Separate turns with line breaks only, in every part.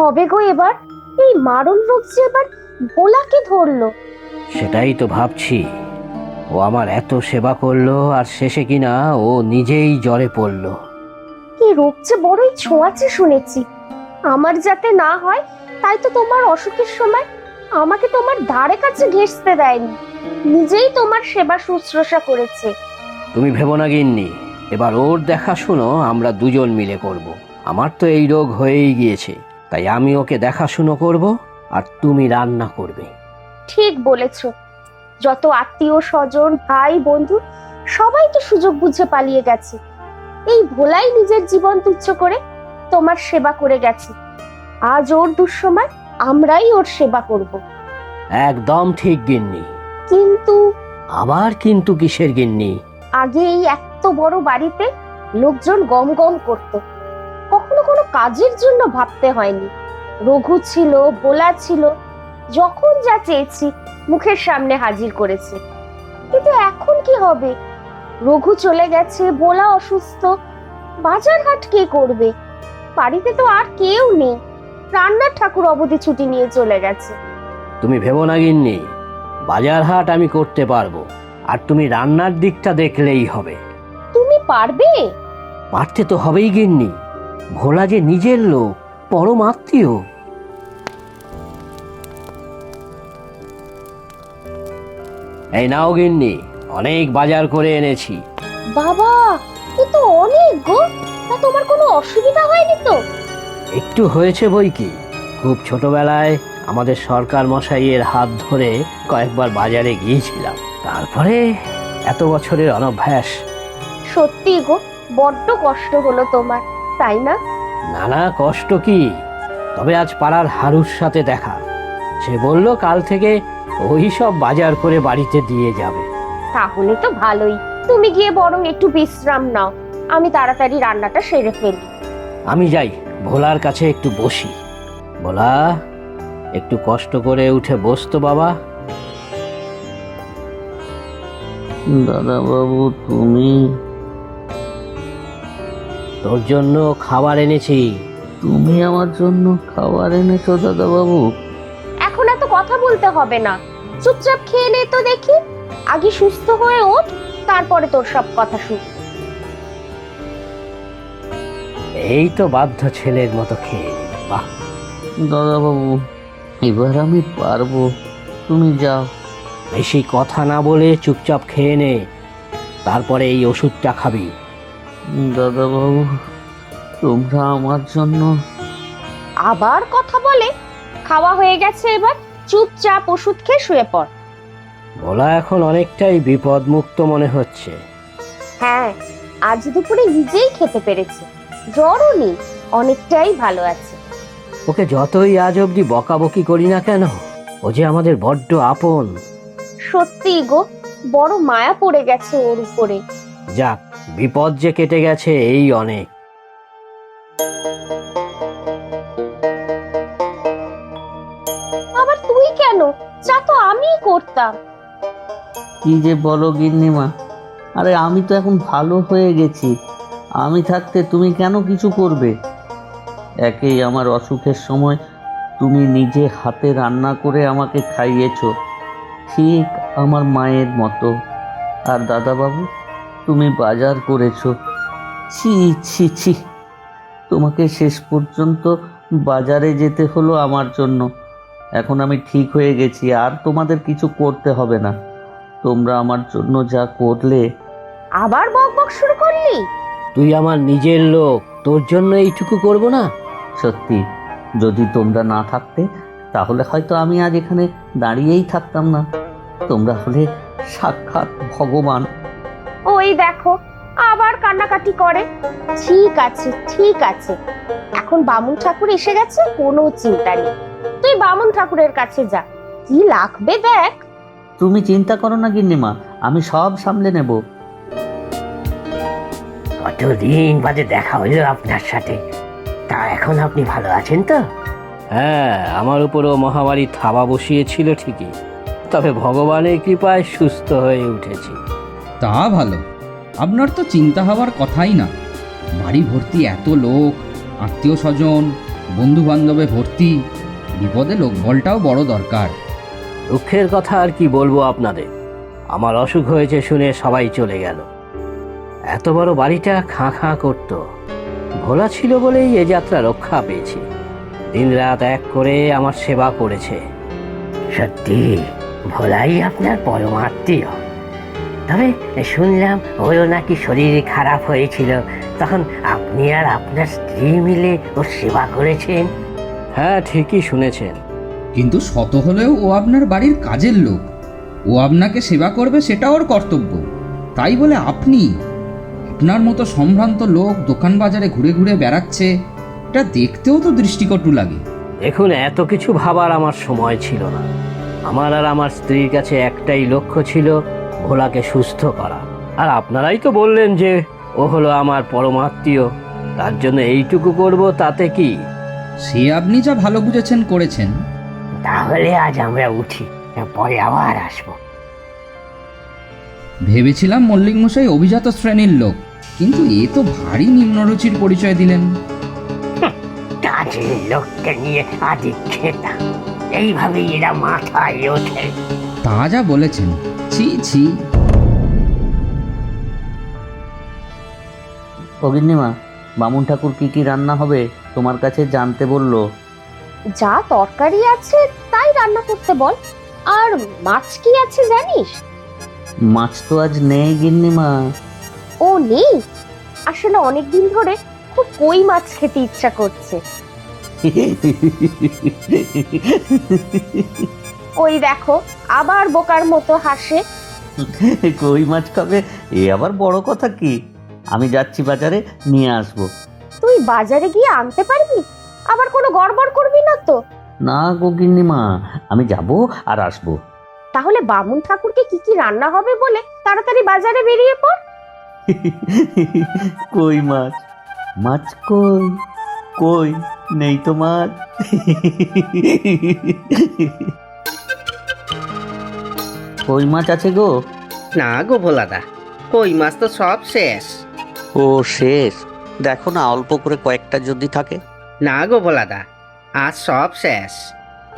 হবে গো এবার? এই মারণ রোগ যে এবার ভোলাকে ধরলো।
সেটাই তো ভাবছি। ও আমার এত সেবা করলো আর শেষে কিনা ও নিজেই জ্বরে পড়লো।
কি রোগ যে বড়ই ছোঁয়াচে শুনেছি। আমার যাতে না হয় তাই তো তোমার অসুখের সময় আমাকে তোমার ধারে কাছে ঘেঁষতে দেয়নি, নিজেই তোমার সেবা শুশ্রূষা করেছে।
তুমি ভেবো না গিন্নি, এবার ওর দেখাশুনো আমরা দুজন মিলে করব। আমার তো এই রোগ হয়েই গিয়েছে, তাই আমি ওকে দেখাশুনো করব আর তুমি রান্না করবে।
ঠিক বলেছ। যত আত্মীয় স্বজন ভাই বন্ধু সবাই তো সুযোগ বুঝে পালিয়ে গেছে। এই ভোলাই নিজের জীবন তুচ্ছ করে তোমার সেবা করে গেছে। আজ ওর দুঃসময় আমরাই ওর সেবা করব।
একদম ঠিক গিন্নি।
কিন্তু
আবার কিন্তু কিসের গিন্নি?
আগে এই এত বড় বাড়িতে লোকজন গম গম করত, কখনো কোনো কাজের জন্য ভাবতে হয়নি। রঘু ছিল, ভোলা ছিল, যখন যা চেয়েছি মুখের সামনে হাজির করেছে। কিন্তু এখন কি হবে? রঘু চলে গেছে, ভোলা অসুস্থ, বাজার হাট কে করবে? বাড়িতে তো আর কেউ নেই। রান্নার ঠাকুর অবধি ছুটি নিয়ে চলে গেছে।
তুমি ভেবো না গিন্নি, বাজার হাট আমি করতে পারবো, আর তুমি রান্নার দিকটা দেখলেই হবে।
তুমি পারবে?
পারতে তো হবেই গিন্নি, ভোলা যে নিজের লোক, পরম আত্মীয়। এই নাও গিন্নি, অনেক বাজার করে এনেছি।
বাবা, এ তো অনেক গো। তা তোমার কোনো অসুবিধা হয়নি তো?
একটু হয়েছে বই কি। খুব ছোটবেলায় আমাদের সরকার মশাইয়ের হাত ধরে কয়েকবার বাজারে গিয়েছিলাম, তারপরে এত বছরের অনভ্যাস।
সত্যি গো, বড্ড কষ্ট হলো তোমার, তাই না?
নানা কষ্ট কি, তবে আজ পাড়ার হারুর সাথে দেখা। সে বলল কাল থেকে ওই সব বাজার করে বাড়িতে দিয়ে যাবে।
তাহলে তো ভালোই। তুমি গিয়ে বরং একটু বিশ্রাম নাও, আমি তাড়াতাড়ি রান্নাটা সেরে ফেলি।
আমি যাই, ভোলার কাছে একটু বসি। ভোলা, একটু কষ্ট করে উঠে বসতো বাবা।
দাদা বাবু, তুমি?
তোর জন্য খাবার এনেছি।
তুমি আমার জন্য খাবার এনেছো দাদা বাবু?
এখন এত কথা বলতে হবে না, চুপচাপ খেয়ে নে তো দেখি। আগে সুস্থ হয়ে ওঠ, তারপরে তোর সব কথা শুন।
এই তো বাধ্য ছেলের মতো খেয়ে নিল। বাহ
দাদা বাবু, এবার আমি পারবো, তুমি যাও।
বেশি কথা না বলে চুপচাপ খেয়ে নে, তারপরে এই ওষুধটা খাবি।
দাদা বাবু, তোমরা আমার জন্য।
আবার কথা বলে? খাওয়া হয়ে গেছে, এবার চুপচাপ ওষুধ খেয়ে শুয়ে পড়।
ভোলা এখন অনেকটাই বিপদ মুক্ত মনে হচ্ছে।
হ্যাঁ, আজ দুপুরে নিজেই খেতে পেরেছে, জ্বরও নেই, অনেকটাই ভালো আছে।
ওকে যতই আজ অব্দি বকাবকি করি না কেন, ও যে আমাদের বড্ড আপন।
সত্যি গো, বড় মায়া পড়ে গেছে ওর উপরে।
যাক, বিপদ যে কেটে গেছে এই অনেক।
আবার তুই কেন? চা তো আমিই করতাম।
কি যে বলো গিন্নিমা, আরে আমি তো এখন ভালো হয়ে গেছি। আমি থাকতে তুমি কেন কিছু করবে? একেই আমার অসুখের সময় তুমি নিজে হাতে রান্না করে আমাকে খাইয়েছো, ঠিক আমার মায়ের মতো। আর দাদাবাবু, তুমি বাজার করেছো। ছি ছি ছি, তোমাকে শেষ পর্যন্ত বাজারে যেতে হলো আমার জন্য। এখন আমি ঠিক হয়ে গেছি, আর তোমাদের কিছু করতে হবে না। তোমরা আমার জন্য যা করলে।
আবার বকবক শুরু করলি?
তুই আমার নিজের লোক, তোর জন্য এইটুকু করব না?
সত্যি, যদি তোমরা না থাকতে তাহলে হয়তো আমি আজ এখানে দাঁড়িয়েই থাকতাম না। তোমরা হলে সাক্ষাৎ ভগবান।
ওই দেখো, আবার কান্নাকাটি করে। ঠিক আছে ঠিক আছে, এখন বামুন ঠাকুর এসে গেছে, কোনো চিন্তা নেই। তুই বামুন ঠাকুরের কাছে যা, কি লাগবে দেখ।
তুমি চিন্তা করো না গিন্নিমা, আমি সব সামলে নেব।
কতদিন বাদে দেখা হলো আপনার সাথে। তা এখন আপনি ভালো আছেন তো? হ্যাঁ, আমার উপরও মহামারী থাবা বসিয়েছিল ঠিকই, তবে ভগবানের কৃপায় সুস্থ হয়ে উঠেছি।
তা ভালো, আপনার তো চিন্তা হওয়ার কথাই না। বাড়ি ভর্তি এত লোক, আত্মীয় স্বজন, বন্ধু বান্ধবে ভর্তি, বিপদে লোকবলটাও বড় দরকার।
দুঃখের কথা আর কি বলবো আপনাদের, আমার অসুখ হয়েছে শুনে সবাই চলে গেল। এত বড় বাড়িটা খাঁ খাঁ করতো, ভোলা ছিল বলেই এ যাত্রা রক্ষা পেয়েছি। দিনরাত এক করে আমার সেবা করেছে। সত্যি ভোলাই আপনার পরমাত্মীয়। তবে শুনলাম ওরও নাকি শরীর খারাপ হয়েছিল, তখন আপনি আর আপনার স্ত্রী মিলে ওর সেবা করেছেন। হ্যাঁ, ঠিকই শুনেছেন।
কিন্তু শত হলেও ও আপনার বাড়ির কাজের লোক, ও আপনাকে সেবা করবে সেটা ওর কর্তব্য। তাই বলে আপনি, আপনার মতো সম্ভ্রান্ত লোক দোকান বাজারে ঘুরে ঘুরে বেড়াচ্ছে, এটা দেখতেও তো দৃষ্টিকটু লাগে।
দেখুন, এত কিছু ভাবার আমার সময় ছিল না। আমার আর আমার স্ত্রীর কাছে একটাই লক্ষ্য ছিল, ভোলাকে সুস্থ করা। আর আপনারাই তো বললেন যে ও হলো আমার পরমাত্মীয়, তার জন্য এইটুকু করব, তাতে কি?
সে আপনি যা ভালো বুঝেছেন করেছেন।
তাহলে আজ আমরা উঠি, পরে আবার আসবো।
ভেবেছিলাম মল্লিক মশাই অভিজাত শ্রেণীর লোক, কিন্তু এ তো ভারী নিম্নরুচির পরিচয় দিলেন।
কাজের লোককে নিয়ে আদি খেতাম, এইভাবে এরা মাথায় ওঠে।
তা যা বলেছেন, ছি ছি।
ও গিন্নিমা, বামুন ঠাকুর কি কি রান্না হবে তোমার কাছে জানতে বললো।
যা তরকারি আছে তাই রান্না করতে বল। আর মাছ কি আছে জানিস?
মাছ তো আজ নেই গিন্নিমা।
ও নেই? আসলে অনেকদিন ধরে খুব কই মাছ খেতে ইচ্ছা করছে। ওই দেখো, আবার বোকার মতো হাসে।
কই মাছ খাবে, এ আবার বড় কথা কি? আমি যাচ্ছি বাজারে, নিয়ে আসবো।
তুই বাজারে গিয়ে আনতে পারবি? আবার কোনো গড়বড় করবি না তো?
না গো গিন্নিমা, আমি যাব আর আসবো।
তাহলে বামুন ঠাকুরকে কি কি রান্না হবে বলে তাড়াতাড়ি বাজারে বেরিয়ে পড়।
কই মাছ, মাছ কই, কই নেই তো মাছ। কই মাছ আছে গো?
না গো ভোলাদা, কই মাছ তো সব শেষ।
ও শেষ? দেখো না, অল্প করে কয়েকটা যদি থাকে।
না গো ভোলাদা, আজ সব শেষ।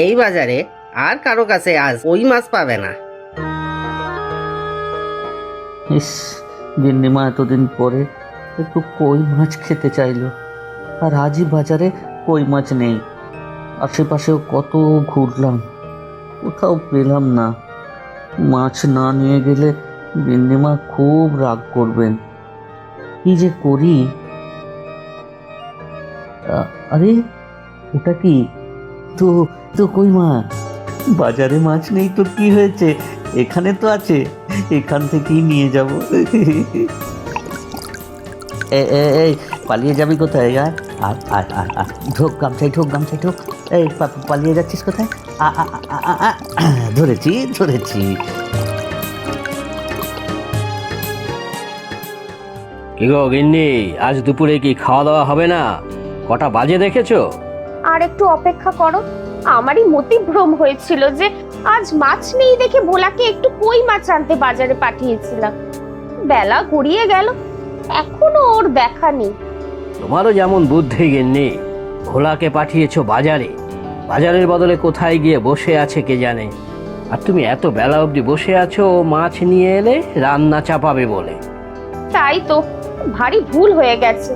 এই বাজারে আর কারো কাছে আজ ওই মাছ পাবে না।
ইস, গিন্নিমা এতদিন পরে একটু কই মাছ খেতে চাইলো, আর আজই বাজারে কই মাছ নেই। আশেপাশেও কত ঘুরলাম, কোথাও পেলাম না। মাছ না নিয়ে গেলে গিন্নিমা খুব রাগ করবেন। কি যে করি? আরে ওটা কি? তো তো কই মাছ। বাজারে মাছ নেই তো কি হয়েছে, এখানে তো আছে, এখান থেকেই নিয়ে যাব। এই পালিয়ে যাবি কোথায়? আয় আয় আয় আয় আয়, ঢোক গামছাই, ঢোক গামছাই, ঢোক। এই পালিয়ে যাচ্ছিস কোথায়? ধরেছি ধরেছি।
কি গো গিন্নি, আজ দুপুরে কি খাওয়া দাওয়া হবে না? কটা বাজে দেখেছো?
আর একটু অপেক্ষা করো। আমারই মতিভ্রম হয়েছিল যে আজ মাছ নেই দেখে ভোলাকে একটু কই মাছ আনতে বাজারে পাঠিয়েছিলাম। বেলা গড়িয়ে গেল, এখনো ওর দেখা নেই।
তোমারও যেমন বুদ্ধি গিন্নি, ভোলাকে পাঠিয়েছো বাজারে, বাজারের বদলে কোথায় গিয়ে বসে আছে কে জানে। আর তুমি এত বেলা অবধি বসে আছো ও মাছ নিয়ে এলে রান্না চাপাবে বলে।
তাই তো, ভারী ভুল হয়ে গেছে।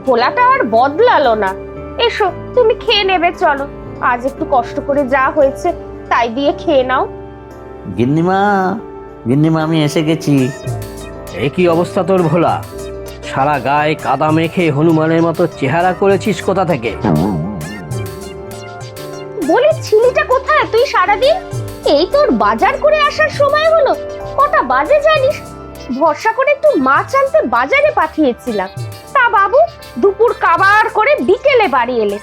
ভোলাটা আর বদলালো না। এসো, তুমি খেয়ে নেবে, চলো। আজ একটু কষ্ট করে যা হয়েছে তাই দিয়ে খেয়ে নাও।
গিন্নিমা, গিন্নিমা আমি এসে গেছি।
এ কি অবস্থা তোর ভোলা? সারা গায়ে কাদা মেখে হনুমানের মতো চেহারা করেছিস কোথা থেকে?
বলি, ছিলিটা কোথায় তুই সারাদিন? এই তোর বাজার করে আসার সময় হলো। কটা বাজে জানিস? ভরসা করে একটু মাছ আনতে বাজারে পাঠিয়েছিলাম, তা বাবু দুপুর কাবার করে বিকেলে বাড়ি এলে।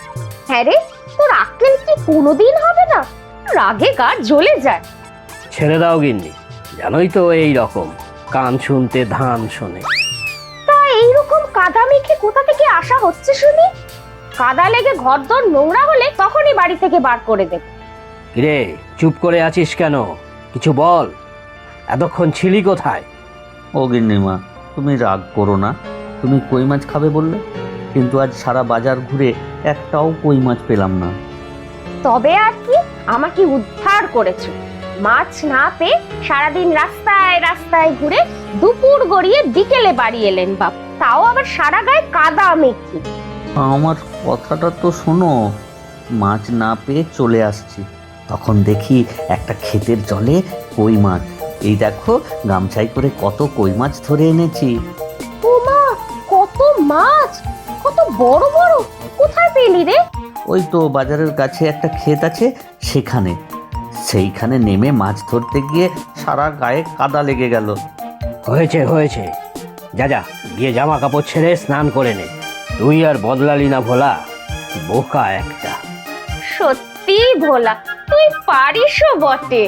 হ্যাঁ রে, তোর আক্কেল কি কোনোদিন হবে না? রাগে গা জ্বলে যায়।
ছেড়ে দাও গিন্নি, জানোই তো এই রকম, কান শুনতে ধান শোনে।
তা এইরকম কাদা মেখে কোথা থেকে আসা হচ্ছে শুনি? কাদা লেগে ঘরদোর নোংরা হলে তখনই বাড়ি থেকে বার করে দেব।
কিরে, চুপ করে আছিস কেন? কিছু বল। এতক্ষণ ছিলি কোথায়?
ও গিন্নিমা, তুমি রাগ করো না। তুমি কই মাছ খাবে বললে, কিন্তু আজ সারা বাজার ঘুরে একটাও কই মাছ পেলাম না।
তবে আর কি, আমাকে উদ্ধার করেছো। মাছ না পেয়ে সারাদিন রাস্তায় রাস্তায় ঘুরে দুপুর গড়িয়ে বিকেলে বাড়ি এলেন বাপ, তাও আবার সারা গায়ে কাদা মেখে।
আমার কথাটা তো শোনো। মাছ না পেয়ে চলে আসছি, তখন দেখি একটা ক্ষেতের জলে কই মাছ। এই দেখো, গামছাই করে কত কই মাছ ধরে এনেছি।
ও মা, কত মাছ, কত বড় বড়! কোথায় পেলি রে?
ওই তো বাজারের কাছে একটা ক্ষেত আছে, সেইখানে নেমে মাছ ধরতে গিয়ে সারা গায়ে কাদা লেগে গেল।
হয়েছে হয়েছে, যা যা গিয়ে জামা কাপড় ছেড়ে স্নান করে নে। তুই আর বদলালি না ভোলা, বোকা একটা।
সত্যি ভোলা, তুই পারিসও বটে।